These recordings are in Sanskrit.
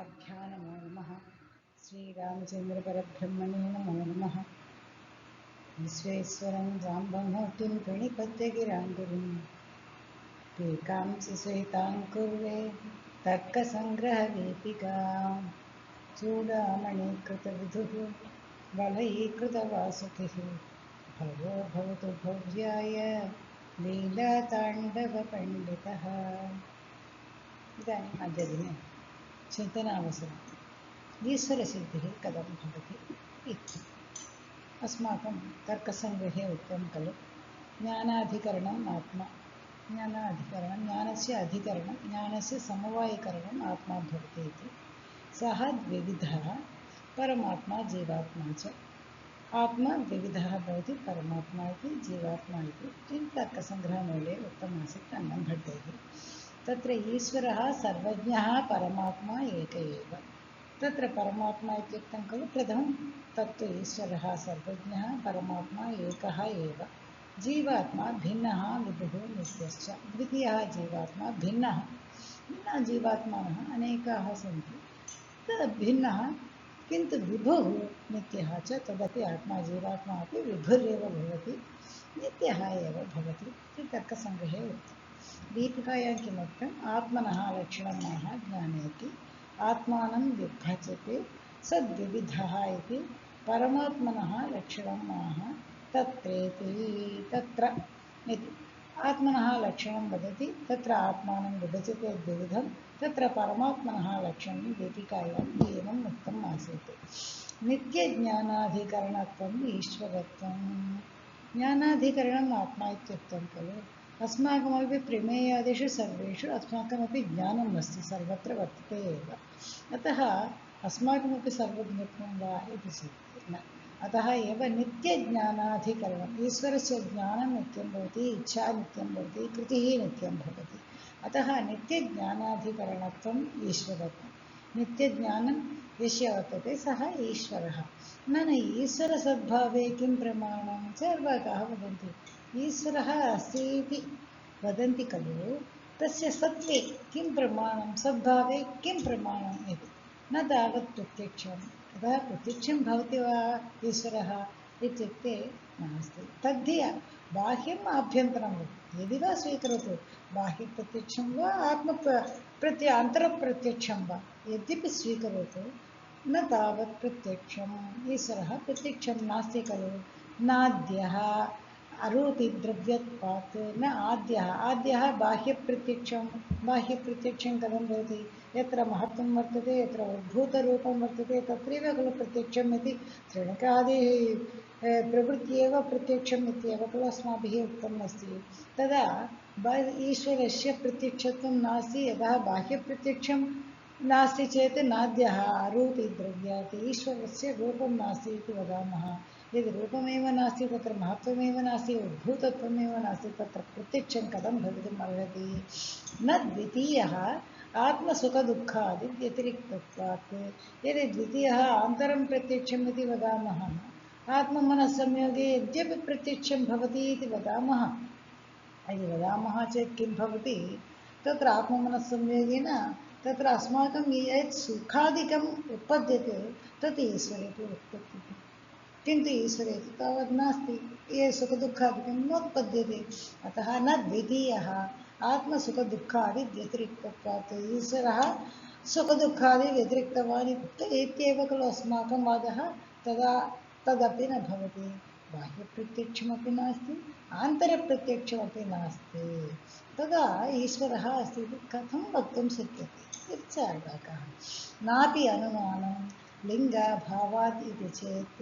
श्रीगुरुसाक्षात्काराख्या नमो नमः। श्रीरामचन्द्रपरब्रह्मणे नमो नमः। विश्वेश्वरं साम्बमूर्तिं प्रणिपत्य गिरां गुरुं टीकांसि कुर्वे तर्कसङ्ग्रहदीपिकां चूडामणिकृतविधुः बलैकृतवासुकिः भवो भवतु भव्याय लीलाताण्डवपण्डितः। इदानीम् अद्यदिने चिन्तनावसरम् ईश्वरसिद्धिः कथं भवति इति। अस्माकं तर्कसङ्ग्रहे उक्तं खलु ज्ञानाधिकरणम् आत्मा, ज्ञानाधिकरणं ज्ञानस्य अधिकरणं ज्ञानस्य समवायिकरणम् आत्मा भवति इति। सः द्विविधः परमात्मा जीवात्मा च। आत्मा द्विविधः भवति, परमात्मा इति जीवात्मा इति तर्कसङ्ग्रहमूले उक्तमासीत् अन्नम्भट्टैः। तत्र ईश्वरः सर्वज्ञः परमात्मा एक एव। तत्र परमात्मा इत्युक्तं खलु प्रथमं तत्तु ईश्वरः सर्वज्ञः परमात्मा एकः एव। जीवात्मा भिन्नः विभुः नित्यश्च। द्वितीयः जीवात्मा भिन्नः जीवात्मानः अनेकाः सन्ति, भिन्नः किन्तु विभुः नित्यः च। तदपि आत्मा जीवात्मा अपि विभुरेव भवति, नित्यः एव भवति इति तर्कसङ्ग्रहे उक्तम्। दीपिकायां किमुक्तम्? आत्मनः लक्षणं आह ज्ञानेति आत्मानं विभजते सद्विविधः इति। परमात्मनः लक्षणं आह तत्रेति तत्र इति। आत्मनः लक्षणं वदति, तत्र आत्मानं विभजते द्विविधं, तत्र परमात्मनः लक्षणं दीपिकायाम् एवम् उक्तम् आसीत्। नित्यज्ञानाधिकरणत्वम् ईश्वरत्वम्। ज्ञानाधिकरणम् आत्मा इत्युक्तं खलु। अस्माकमपि प्रमेयादिषु सर्वेषु अस्माकमपि ज्ञानम् अस्ति, सर्वत्र वर्तते एव। अतः अस्माकमपि सर्वज्ञत्वं वा इति चेत् न। अतः एव नित्यज्ञानाधिकरणम्। ईश्वरस्य ज्ञानं नित्यं भवति, इच्छा नित्यं भवति, कृतिः नित्यं भवति। अतः नित्यज्ञानाधिकरणत्वम् ईश्वरत्वं। नित्यज्ञानं यस्य वर्तते सः ईश्वरः। न ईश्वरसद्भावे किं प्रमाणं? चार्वाकाः वदन्ति ईश्वरः अस्ति इति वदन्ति खलु, तस्य सत्त्वे किं प्रमाणं, सद्भावे किं प्रमाणम् इति। न तावत् प्रत्यक्षम्। अतः प्रत्यक्षं भवति वा ईश्वरः इत्युक्ते नास्ति। तद्धिया बाह्यम् आभ्यन्तरं वा यदि वा स्वीकरोतु, बाह्यप्रत्यक्षं वा अन्तरप्रत्यक्षं वा यद्यपि स्वीकरोतु, न तावत् प्रत्यक्षम्। ईश्वरः प्रत्यक्षं नास्ति खलु। नाद्यः अरूपिद्रव्यत्वात् न आद्यः। आद्यः बाह्यप्रत्यक्षं कथं भवति? यत्र महत्त्वं वर्तते, यत्र उद्भूतरूपं वर्तते, तत्रैव खलु प्रत्यक्षम् इति। तृणकादि प्रवृत्ति एव प्रत्यक्षम् इत्येव खलु अस्माभिः उक्तम् अस्ति। तदा ईश्वरस्य प्रत्यक्षत्वं नास्ति। यतः बाह्यप्रत्यक्षं नास्ति चेत् नाद्यः अरूपिद्रव्यात्। ईश्वरस्य रूपं नास्ति इति वदामः। यदि रूपमेव नास्ति, तत्र महत्त्वमेव नास्ति, उद्भूतत्वमेव नास्ति, तत्र प्रत्यक्षं कथं भवितुम् अर्हति? न द्वितीयः आत्मसुखदुःखादिव्यतिरिक्तत्वात्। यदि द्वितीयः आन्तरं प्रत्यक्षम् इति वदामः, आत्ममनस्संयोगे यद्यपि प्रत्यक्षं भवति इति वदामः, यदि वदामः चेत् किं भवति? तत्र आत्ममनस्संयोगेन तत्र अस्माकं यत् सुखादिकम् उत्पद्यते तत् ईश्वरेपि उत्पद्यते, किन्तु ईश्वरे तावत् नास्ति। ये सुखदुःखादिकं नोत्पद्यते। अतः न द्वितीयः आत्मसुखदुःखादिव्यतिरिक्तत्वात्। ईश्वरः सुखदुःखादिव्यतिरिक्तवान् इत्येव खलु अस्माकं वादः। तदा तदपि न भवति। बाह्यप्रत्यक्षमपि नास्ति, आन्तरप्रत्यक्षमपि नास्ति। तदा ईश्वरः अस्ति इति कथं वक्तुं शक्यते? चार्वाकाः नापि अनुमानं लिङ्गभावात् इति चेत्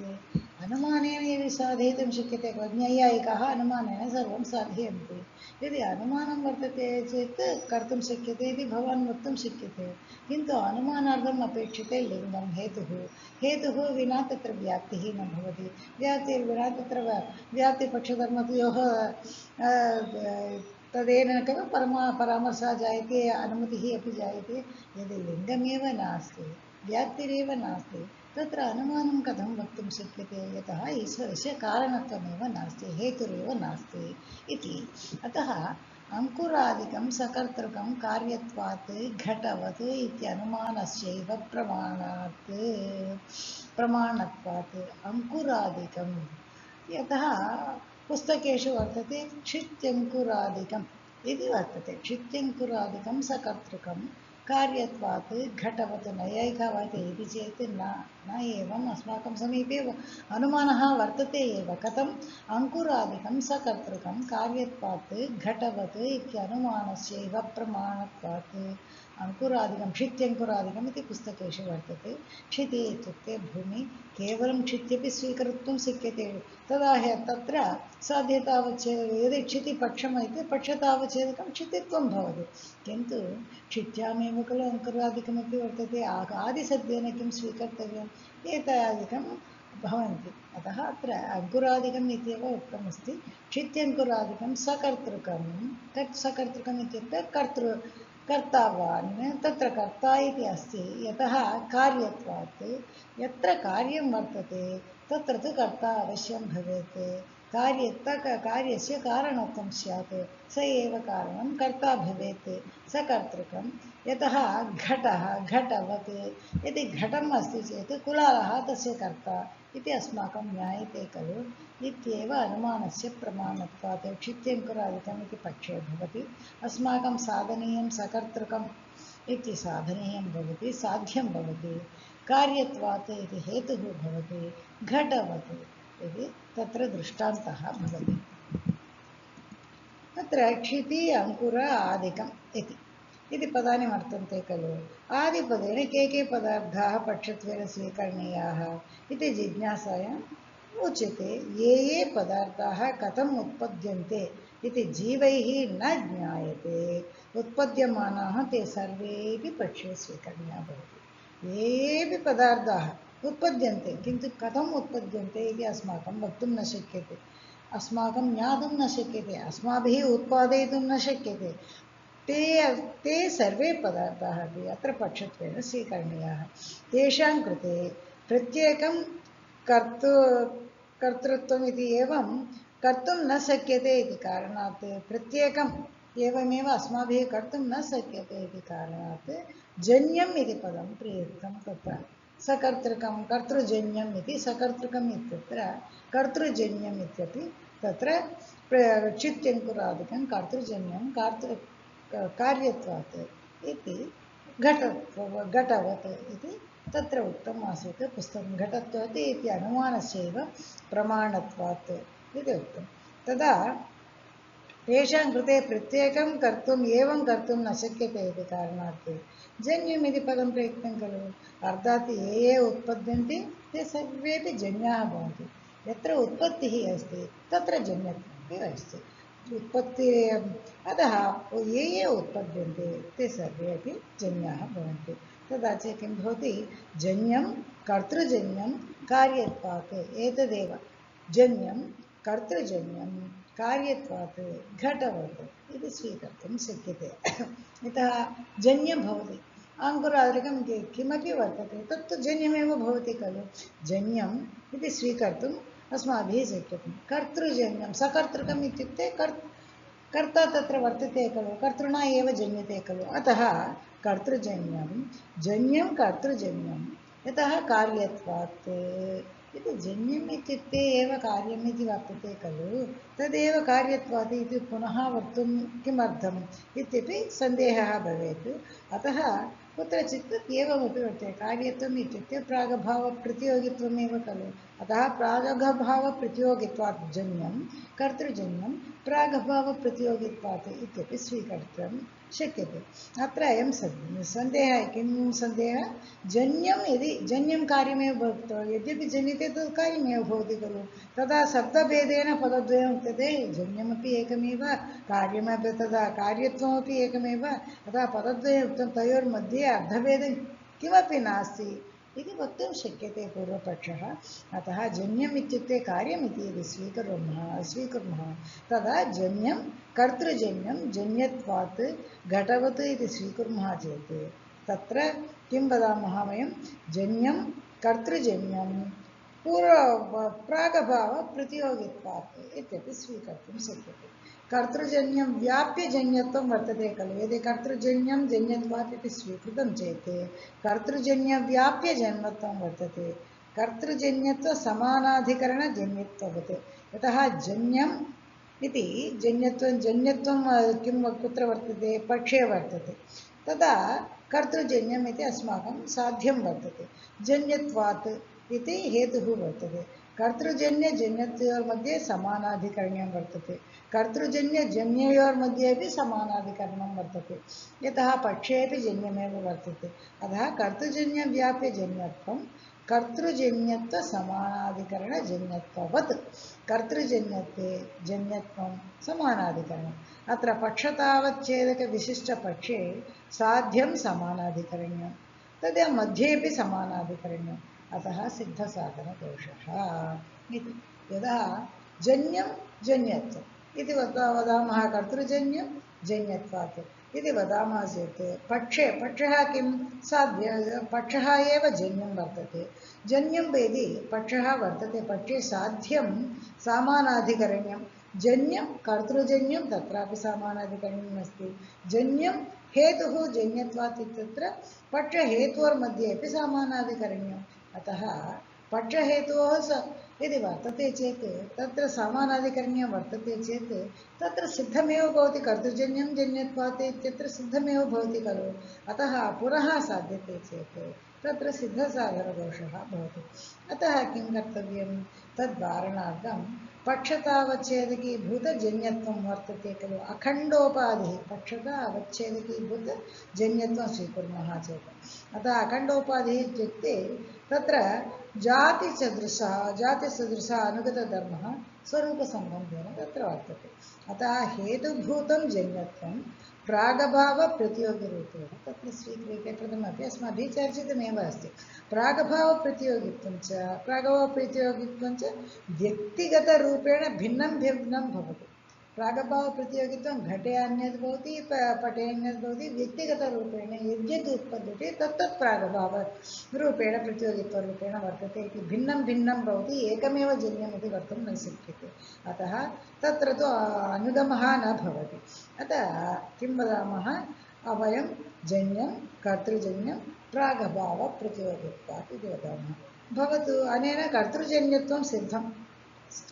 अनुमानेन यदि साधयितुं शक्यते खलु। नैयायिकाः अनुमानेन सर्वं साधयन्ति। यदि अनुमानं वर्तते चेत् कर्तुं शक्यते इति भवान् वक्तुं शक्यते, किन्तु अनुमानार्थम् अपेक्षते लिङ्गं, हेतुः विना तत्र व्याप्तिः न भवति। व्याप्तिर्विना तत्र व्याप्तिपक्षधर्मयोः तदेन खलु परामर्शः जायते, अनुमतिः अपि जायते। यदि लिङ्गमेव नास्ति, व्याप्तिरेव नास्ति, तत्र अनुमानं कथं वक्तुं शक्यते? यतः ईश्वरस्य कारणत्वमेव नास्ति, हेतुरेव नास्ति इति। अतः अंकुरादिकं सकर्तृकं कार्यत्वात् घटवत् इत्यनुमानस्यैव प्रमाणत्वात् अंकुरादिकं यतः पुस्तकेषु वर्तते क्षित्यङ्कुरादिकम् इति वर्तते। क्षित्यङ्कुरादिकं सकर्तृकं कार्यत्वात् घटवत् नैयायिकवादे इति चेत् न एवम् अस्माकं समीपे अनुमानः वर्तते एव। कथम् अंकुरादिकं सकर्तृकं कार्यत्वात् घटवत् इत्यनुमानस्यैव प्रमाणत्वात् अंकुरादिकं क्षित्यङ्कुरादिकम् इति पुस्तकेषु वर्तते। क्षिति इत्युक्ते भूमि, केवलं क्षित्यपि स्वीकर्तुं शक्यते। तदा तत्र साध्यतावच्छेद यदि क्षितिपक्षम् इति पक्षतावच्छेदकं क्षितित्वं भवति। किन्तु क्षित्यामेव खलु अंकुरादिकमपि वर्तते। आदिसद्येन किं स्वीकर्तव्यम् एतादिकं भवन्ति। अतः अत्र अंकुरादिकम् इत्येव उक्तमस्ति। क्षित्यङ्कुरादिकं सकर्तृकं सकर्तृकम् इत्युक्ते कर्तावान् तत्र कर्ता इति अस्ति। यतः कार्यत्वात् यत्र कार्यं वर्तते तत्र तु कर्ता अवश्यं भवेत्। कार्यस्य कारणत्वं स्यात्, स एव कारणं कर्ता भवेत्। सकर्तृकं यतः घटः घटवत्, यदि घटम् अस्ति चेत् कुलालः तस्य कर्ता इति अस्माकं ज्ञायते खलु। इत्येव अनुमानस्य प्रमाणत्वात् क्षित्यङ्कुरादिकम् इति पक्षे भवति। अस्माकं साधनीयं सकर्तृकम् इति साधनीयं भवति, साध्यं भवति। कार्यत्वात् इति हेतुः भवति। घटवत् इति तत्र दृष्टान्तः भवति। तत्र क्षिति अंकुर आदिकम् इति पदानि वर्तन्ते खलु। आदिपदेन के पदार्थाः पक्षत्वेन स्वीकरणीयाः इति जिज्ञासायाम् उच्यते। ये पदार्थाः कथम् उत्पद्यन्ते इति जीवैः न ज्ञायते। उत्पद्यमानाः ते सर्वेपि पक्षे स्वीकरणीयाः भवन्ति। येऽपि पदार्थाः उत्पद्यन्ते किन्तु कथम् उत्पद्यन्ते इति अस्माकं वक्तुं न शक्यते, अस्माकं ज्ञातुं न शक्यते, अस्माभिः उत्पादयितुं न शक्यते। ते सर्वे पदार्थाः अपि अत्र पक्षत्वेन स्वीकरणीयाः। तेषां कृते प्रत्येकं कर्तृत्वम् इति एवं कर्तुं न शक्यते इति कारणात् प्रत्येकम् एवमेव अस्माभिः कर्तुं न शक्यते इति कारणात् जन्यम् इति पदं प्रयुक्तं तत्र। सकर्तृकं कर्तृजन्यम् इति सकर्तृकम् इत्यत्र कर्तृजन्यम् इत्यपि तत्र चित्यङ्कुरादिकं कर्तृजन्यं कार्यत्वात् इति घटवत् इति तत्र उक्तम् आसीत् पुस्तकं। घटत्वात् इति अनुमानस्यैव प्रमाणत्वात् इति उक्तं। तदा तेषां कृते प्रत्येकं कर्तुम् एवं कर्तुं न शक्यते इति कारणात् जन्यम् इति पदं प्रयुक्तं खलु। अर्थात् ये उत्पद्यन्ते ते सर्वेपि जन्याः भवन्ति। यत्र उत्पत्तिः अस्ति तत्र जन्यत्वमपि अस्ति। उत्पत्ति अतः ये उत्पद्यन्ते ते सर्वे अपि जन्याः भवन्ति। तदा च किं भवति, जन्यं कर्तृजन्यं कार्यत्वात् एतदेव जन्यं कर्तृजन्यं कार्यत्वात् घटवत् इति स्वीकर्तुं शक्यते। यतः जन्यं भवति, अंकुरादिकं किमपि वर्तते तत्तु जन्यमेव भवति खलु। जन्यम् इति स्वीकर्तुम् अस्माभिः शक्यते। कर्तृजन्यं सकर्तृकम् इत्युक्ते कर्ता तत्र वर्तते खलु, कर्तृणा एव जन्यते खलु। अतः कर्तृजन्यं जन्यं कर्तृजन्यं यतः कार्यत्वात् इति जन्यम् इत्युक्ते एव कार्यम् इति वर्तते खलु। तदेव कार्यत्वात् इति पुनः वक्तुं किमर्थम् इत्यपि सन्देहः भवेत्। अतः कुत्रचित् एवमपि वर्तते। कार्यत्वम् इत्युक्ते प्रागभावप्रतियोगित्वमेव खलु। अतः प्रागभावप्रतियोगित्वात् जन्यं कर्तृजन्यं प्रागभावप्रतियोगित्वात् इत्यपि स्वीकर्तुं शक्यते। अत्र अयं सन्देहः। किं सन्देहः? जन्यं यदि जन्यं कार्यमेव भवति, यद्यपि जन्यते तद् कार्यमेव भवति खलु। तदा शब्दभेदेन पदद्वयम् उच्यते। जन्यमपि एकमेव, कार्यमपि तदा कार्यत्वमपि एकमेव। अतः पदद्वयम् उक्तं, तयोर्मध्ये अर्थभेदं किमपि नास्ति इति वक्तुं शक्यते पूर्वपक्षः। अतः जन्यम् इत्युक्ते कार्यमिति यदि स्वीकुर्मः तदा जन्यं कर्तृजन्यं जन्यत्वात् घटवत् इति स्वीकुर्मः चेत् तत्र किं वदामः वयं? जन्यं कर्तृजन्यं प्रागभावप्रतियोगित्वात् इत्यपि स्वीकर्तुं शक्यते। कर्तृजन्यं व्याप्यजन्यत्वं वर्तते खलु। यदि कर्तृजन्यं जन्यत्वात् इति स्वीकृतं चेत् कर्तृजन्यव्याप्यजन्मत्वं वर्तते। कर्तृजन्यत्वसमानाधिकरणजन्यत्ववत्। यतः जन्यम् इति जन्यत्वं किं कुत्र वर्तते, पक्षे वर्तते। तदा कर्तृजन्यम् इति अस्माकं साध्यं वर्तते। जन्यत्वात् इति हेतुः वर्तते। कर्तृजन्यजन्यत्वयोर्मध्ये समानाधिकरण्यं वर्तते। कर्तृजन्यजन्ययोर्मध्ये अपि समानाधिकरणं वर्तते। यतः पक्षे अपि जन्यमेव वर्तते। अतः कर्तृजन्यव्याप्यजन्यत्वं कर्तृजन्यत्वसमानाधिकरणजन्यत्ववत्। कर्तृजन्यत्वे जन्यत्वं समानाधिकरणम्। अत्र पक्षतावच्छेदकविशिष्टपक्षे साध्यं समानाधिकरण्यं, तद् मध्येपि समानाधिकरण्यम्। अतः सिद्धसाधनदोषः इति। यदा जन्यं जन्यत्वम् इति वदामः, कर्तृजन्यं जन्यत्वात् इति वदामः चेत् पक्षः किं साध्य, पक्षः एव जन्यं वर्तते। जन्यं यदि पक्षः वर्तते, पक्षे साध्यं समानाधिकरण्यं, जन्यं कर्तृजन्यं तत्रापि समानाधिकरण्यम् अस्ति। जन्यं हेतुः जन्यत्वात् इत्यत्र पक्षहेतोर्मध्ये अपि समानाधिकरण्यम्। अतः पक्षहेतोः यदि वर्तते चेत् तत्र समानाधिकरण्यं वर्तते चेत् तत्र सिद्धमेव भवति। कर्तृजन्यं जन्यत्वात् इत्यत्र सिद्धमेव भवति खलु। अतः पुनः साध्यते चेत् तत्र सिद्धसाधनदोषः भवति। अतः किं कर्तव्यं, तद्वारणार्थं पक्षतावच्छेदकीभूतजन्यत्वं वर्तते खलु, अखण्डोपाधिः पक्षता अवच्छेदकीभूतजन्यत्वं स्वीकुर्मः चेत्। अतः अखण्डोपाधिः इत्युक्ते तत्र जातिसदृशः अनुगतधर्मः स्वरूपसम्बन्धेन तत्र वर्तते। अतः हेतुभूतं जन्यत्वं प्रागभावप्रतियोगिरूपेण तत्र स्वीक्रियते। प्रथमपि अस्माभिः चर्चितमेव अस्ति। प्रागभावप्रतियोगित्वं च व्यक्तिगतरूपेण भिन्नं भिन्नं भवति। प्रागभावप्रतियोगित्वं घटे अन्यद् भवति, पटे अन्यद् भवति। व्यक्तिगतरूपेण यद्यद् उत्पद्यते तत्तत् प्रागभावरूपेण प्रतियोगित्वरूपेण वर्तते इति भिन्नं भिन्नं भवति। एकमेव जन्यमिति वक्तुं न शक्यते। अतः तत्र तु अनुगमः न भवति। अतः किं वदामः, वयं जन्यं कर्तृजन्यं प्रागभावप्रतियोगित्वात् इति वदामः। भवतु अनेन कर्तृजन्यत्वं सिद्धं।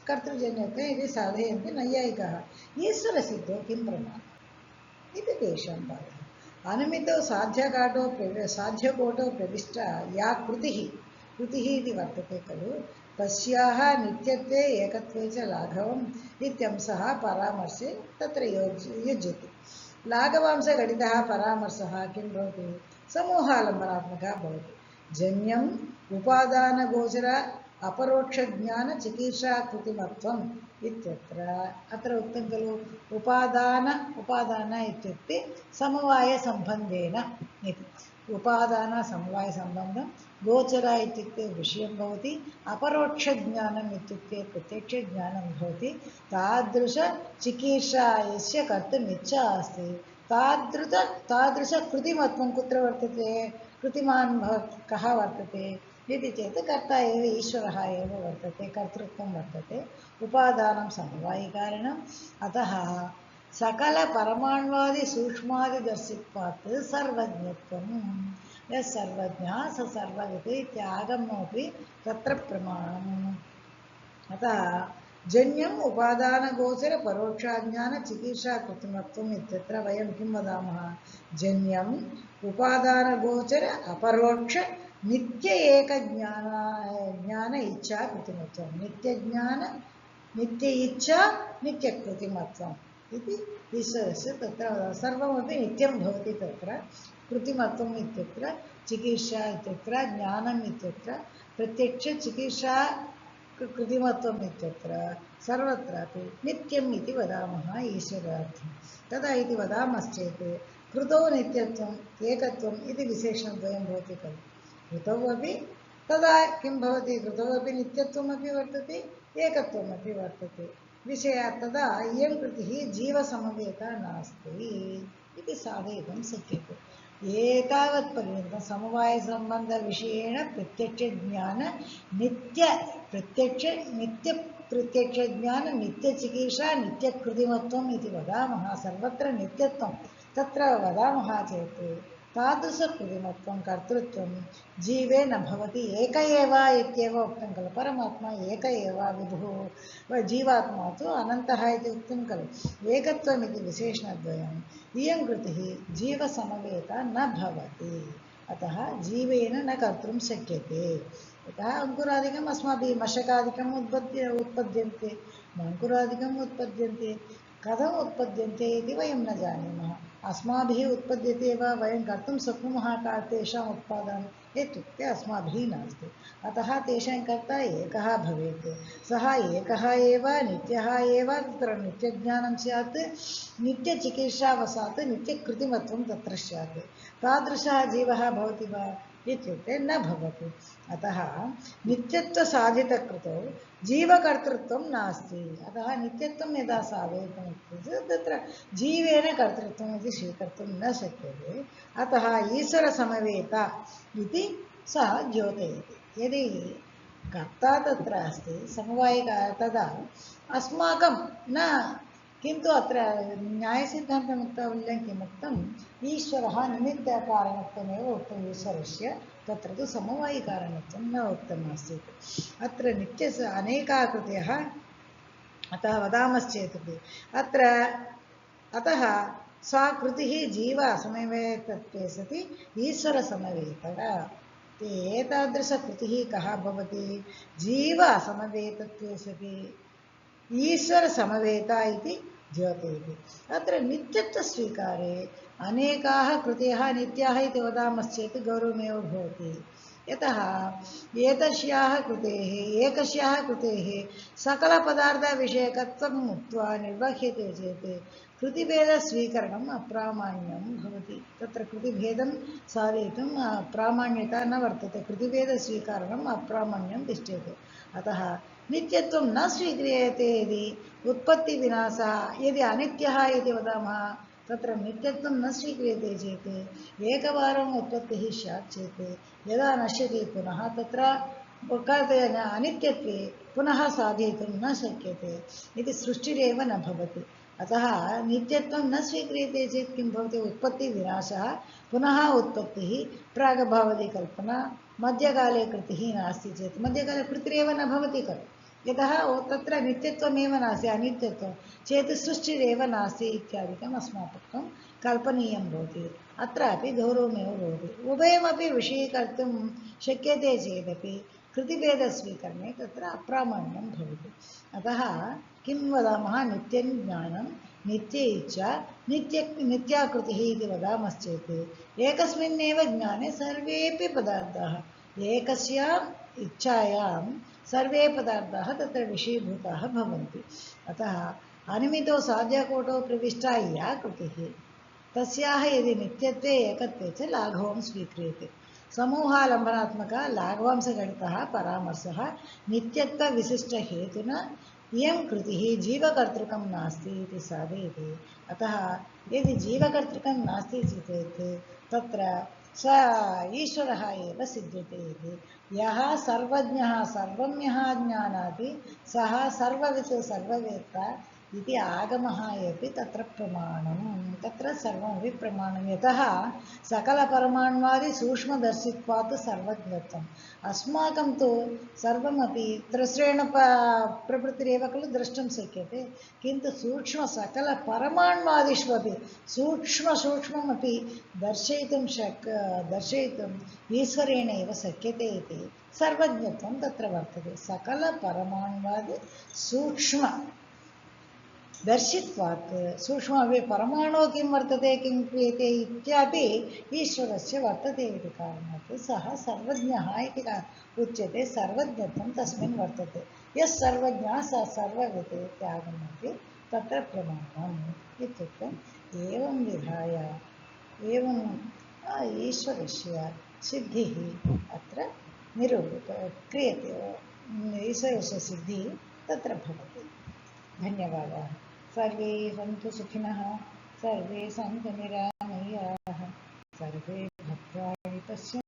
कर्तृजन्यत्वे इति साधयन्ति नैयायिकाः। ईश्वरसिद्धो किं प्रमाणम् इति तेषां वादः। अनुमितौ साध्यकोटौ प्रविष्टा या कृतिः इति वर्तते खलु, तस्याः नित्यत्वे एकत्वे च लाघवम् इत्यंशः परामर्शे तत्र युज्यते। लाघवांशघटितः परामर्शः किं भवति, समूहालम्बनात्मकः भवति। जन्यम् उपादानगोचर अपरोक्षज्ञानचिकीर्षाकृतिमत्वम् इत्यत्र अत्र उक्तं खलु, उपादान इत्युक्ते समवायसम्बन्धेन इति। उपादानसमवायसम्बन्धं, गोचर इत्युक्ते विषयं भवति, अपरोक्षज्ञानम् इत्युक्ते प्रत्यक्षज्ञानं भवति। तादृशचिकीर्षा यस्य कर्तुम् इच्छा अस्ति तादृशकृतिमत्वं कुत्र वर्तते, कृतिमान् कः वर्तते इति चेत् कर्ता एव ईश्वरः एव वर्तते, कर्तृत्वं वर्तते। उपादानं समवायिकारणम्। अतः सकलपरमाण्वादिसूक्ष्मादिदर्शित्वात् सर्वज्ञत्वं। यः सर्वज्ञः स सर्ववित् इत्यागमोऽपि तत्र प्रमाणम्। अतः जन्यम् उपादानगोचर परोक्षाज्ञानचिकीर्षाकृतिमत्वम् इत्यत्र वयं किं वदामः, जन्यम् उपादानगोचर अपरोक्ष नित्य एकज्ञान इच्छा कृतिमत्वं। नित्यज्ञान नित्य इच्छा नित्यकृतिमत्वम् इति ईश्वरस्य तत्र सर्वमपि नित्यं भवति। तत्र कृतिमत्वम् इत्यत्र चिकीर्षा इत्यत्र ज्ञानम् इत्यत्र प्रत्यक्षचिकीर्षा कृतिमत्वम् इत्यत्र सर्वत्रापि नित्यम् इति वदामः ईश्वरार्थं। तदा इति वदामश्चेत् कृतौ नित्यत्वम् एकत्वम् इति विशेषणद्वयं भवति खलु। कृतौ अपि तदा किं भवति, कृतौ अपि नित्यत्वमपि वर्तते, एकत्वमपि वर्तते विषयात्। तदा इयं कृतिः जीवसमवेता नास्ति इति साधयितुं शक्यते। एतावत्पर्यन्तं समवायसम्बन्धविषयेण प्रत्यक्षज्ञान नित्यप्रत्यक्षज्ञान नित्यचिकीर्षा नित्यकृतिमत्वम् इति वदामः सर्वत्र नित्यत्वं तत्र वदामः चेत् तादृशकृतिमत्वं कर्तृत्वं जीवे न भवति एक एव इत्येव उक्तं खलु परमात्मा एक एव विभुः जीवात्मा तु अनन्तः इति उक्तं खलु एकत्वमिति विशेषणद्वयम् इयं कृतिः जीवसमवेता न भवति अतः जीवेन न कर्तुं शक्यते यतः अङ्कुरादिकम् अस्माभिः मशकादिकम् उत्पद्यन्ते अङ्कुरादिकम् उत्पद्यन्ते कथम् उत्पद्यन्ते इति वयं न जानीमः अस्माभिः उत्पद्यते वा वयं कर्तुं शक्नुमः का तेषाम् उत्पादनम् इत्युक्ते अस्माभिः नास्ति अतः तेषां कर्ता एकः भवेत् सः एकः एव नित्यः एव तत्र नित्यज्ञानं स्यात् नित्यचिकीर्षावशात् नित्यकृतिमत्वं तत्र स्यात् तादृशः जीवः भवति वा इत्युक्ते न भवति अतः नित्यत्वसाधितकृतौ जीवकर्तृत्वं नास्ति अतः नित्यत्वं यदा साधयितुमित्युक्ते तत्र जीवेन कर्तृत्वम् इति स्वीकर्तुं न शक्यते अतः ईश्वरसमवेता इति सः द्योतयति यदि कर्ता तत्र अस्ति समवायिका तदा अस्माकं न किन्तु अत्र न्यायसिद्धान्तमुक्तावल्यां किमुक्तम् ईश्वरः निमित्तकारणत्वमेव उक्तम् ईश्वरस्य तत्र तु समवायिकारणत्वं न उक्तमासीत् अत्र नित्यस्य अनेकाः कृतयः अतः वदामश्चेदपि अत्र अतः सा कृतिः जीवसमवेतत्वे सति ईश्वरसमवेतः एतादृशकृतिः कः भवति जीवसमवेतत्वे सति ईश्वरसमवेता इति द्योतयति अत्र नित्यत्वस्वीकारे अनेकाः कृतयः नित्याः इति वदामश्चेत् गौरवमेव भवति यतः एतस्याः कृतेः एकस्याः कृतेः सकलपदार्थविषयकत्वम् उक्त्वा निर्वह्यते चेत् कृतिभेदस्वीकरणम् अप्रामाण्यं भवति तत्र कृतिभेदं साधयितुं प्रामाण्यता न वर्तते कृतिभेदस्वीकरणम् अप्रामाण्यं तिष्ठति अतः नित्यत्वं न स्वीक्रियते यदि उत्पत्तिविनाशः यदि अनित्यः इति वदामः तत्र नित्यत्वं न स्वीक्रियते चेत् एकवारम् उत्पत्तिः स्यात् चेत् यदा नश्यति पुनः तत्र अनित्यत्वे पुनः साधयितुं न शक्यते इति सृष्टिरेव न भवति अतः नित्यत्वं न स्वीक्रियते चेत् किं भवति उत्पत्तिविनाशः पुनः उत्पत्तिः प्रागभावदि कल्पना मध्यकाले कृतिः नास्ति चेत् मध्यकाले कृतिरेव न भवति खलु यतः तत्र नित्यत्वमेव नास्ति अनित्यत्वं चेत् सृष्टिरेव नास्ति इत्यादिकम् अस्माकं कल्पनीयं भवति अत्रापि गौरवमेव भवति उभयमपि विषयीकर्तुं शक्यते चेदपि कृतिभेदस्वीकरणे तत्र अप्रामाण्यं भवति अतः किं वदामः नित्यं ज्ञानं नित्य इच्छा नित्याकृतिः इति वदामश्चेत् एकस्मिन्नेव ज्ञाने सर्वेपि पदार्थाः एकस्याम् इच्छायां सर्वे पदार्थाः तत्र विषयीभूताः भवन्ति अतः अनिमितो साध्यकोटौ प्रविष्टा या कृतिः तस्याः यदि नित्यत्वे एकत्वे च लाघवं स्वीक्रियते समूहालम्बनात्मकः लाघवांशगणितः परामर्शः नित्यत्वविशिष्टहेतुना इयं कृतिः जीवकर्तृकं नास्ति इति साधयति अतः यदि जीवकर्तृकं नास्ति चेत् तत्र स ईश्वरः एव सिद्ध्यते इति यः सर्वज्ञः सर्वं यः जानाति सः सर्ववित् सर्ववेत्ता इति आगमः अपि तत्र प्रमाणं तत्र सर्वमपि प्रमाणं यतः सकलपरमाण्वादि सूक्ष्मदर्शित्वात् सर्वज्ञत्वम् अस्माकं तु सर्वमपि त्रस्रेण प्रवृत्तिरेव खलु द्रष्टुं शक्यते किन्तु सूक्ष्मसकलपरमाण्वादिषु अपि सूक्ष्ममपि दर्शयितुम् ईश्वरेण एव शक्यते इति सर्वज्ञत्वं तत्र वर्तते सकलपरमाण्वादि सूक्ष्म दर्शित्वात् सूक्ष्मे परमाणु किं वर्तते किं क्रियते इत्यादि ईश्वरस्य वर्तते इति कारणात् सः सर्वज्ञः इति उच्यते सर्वज्ञत्वं तस्मिन् वर्तते यः सर्वज्ञः सः सर्ववित् इत्यागमति तत्र प्रमाणम् इत्युक्तम् एवं विधाय एवं ईश्वरस्य सिद्धिः अत्र क्रियते ईश्वरस्य सिद्धिः तत्र भवति धन्यवादाः सर्वे सन्तु सुखिनः सर्वे सन्तु निरामयाः सर्वे भद्राणि पश्यन्तु।